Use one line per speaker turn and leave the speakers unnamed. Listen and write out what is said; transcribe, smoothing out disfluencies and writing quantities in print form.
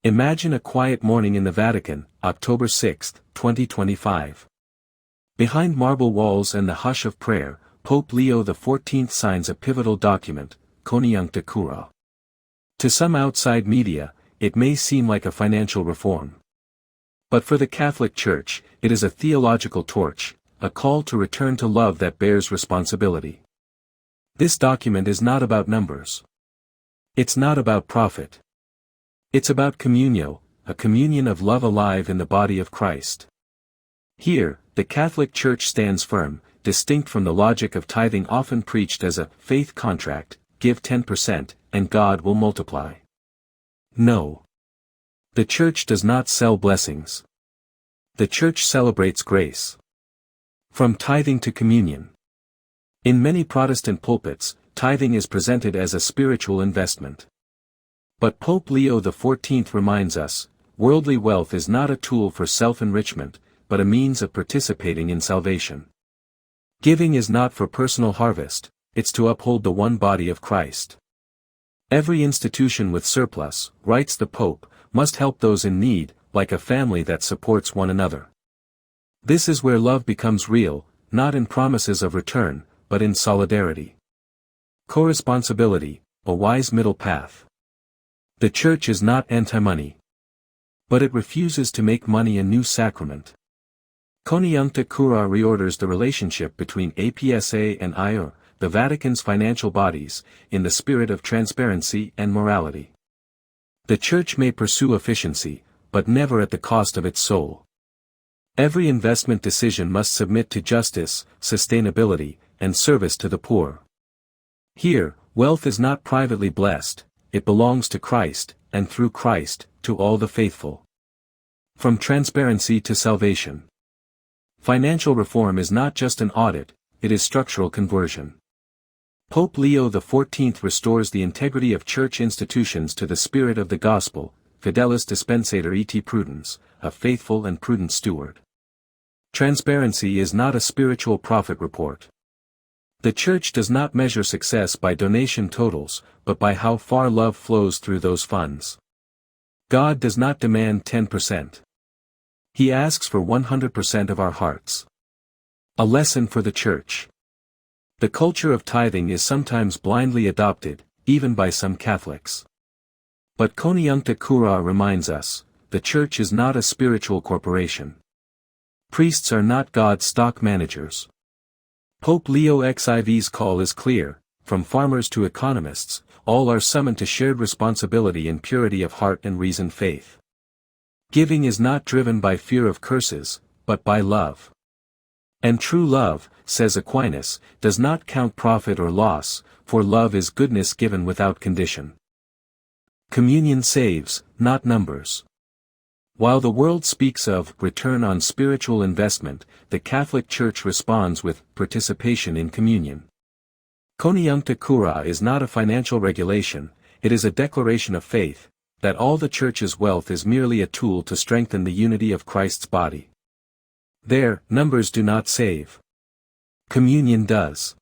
Imagine a quiet morning in the Vatican, October 6, 2025. Behind marble walls and the hush of prayer, Pope Leo XIV signs a pivotal document, Coniuncta cura. To some outside media, it may seem like a financial reform. But for the Catholic Church, it is a theological torch, a call to return to love that bears responsibility. This document is not about numbers. It's not about profit. It's about communio, a communion of love alive in the body of Christ. Here, the Catholic Church stands firm, distinct from the logic of tithing often preached as a faith contract: give 10%, and God will multiply. No. The Church does not sell blessings. The Church celebrates grace. From tithing to communion. In many Protestant pulpits, tithing is presented as a spiritual investment. But Pope Leo XIV reminds us, worldly wealth is not a tool for self-enrichment, but a means of participating in salvation. Giving is not for personal harvest, it's to uphold the one body of Christ. Every institution with surplus, writes the Pope, must help those in need, like a family that supports one another. This is where love becomes real, not in promises of return, but in solidarity. Corresponsibility, a wise middle path. The Church is not anti-money. But it refuses to make money a new sacrament. Coniuncta cura reorders the relationship between APSA and IR, the Vatican's financial bodies, in the spirit of transparency and morality. The Church may pursue efficiency, but never at the cost of its soul. Every investment decision must submit to justice, sustainability, and service to the poor. Here, wealth is not privately blessed, it belongs to Christ, and through Christ, to all the faithful. From transparency to salvation. Financial reform is not just an audit, it is structural conversion. Pope Leo XIV restores the integrity of church institutions to the spirit of the gospel, fidelis dispensator et prudens, a faithful and prudent steward. Transparency is not a spiritual profit report. The Church does not measure success by donation totals, but by how far love flows through those funds. God does not demand 10%. He asks for 100% of our hearts. A lesson for the Church. The culture of tithing is sometimes blindly adopted, even by some Catholics. But Coniuncta cura reminds us, the Church is not a spiritual corporation. Priests are not God's stock managers. Pope Leo XIV's call is clear, from farmers to economists, all are summoned to shared responsibility in purity of heart and reasoned faith. Giving is not driven by fear of curses, but by love. And true love, says Aquinas, does not count profit or loss, for love is goodness given without condition. Communion saves, not numbers. While the world speaks of return on spiritual investment, the Catholic Church responds with participation in communion. Coniuncta cura is not a financial regulation, it is a declaration of faith, that all the Church's wealth is merely a tool to strengthen the unity of Christ's body. There, numbers do not save. Communion does.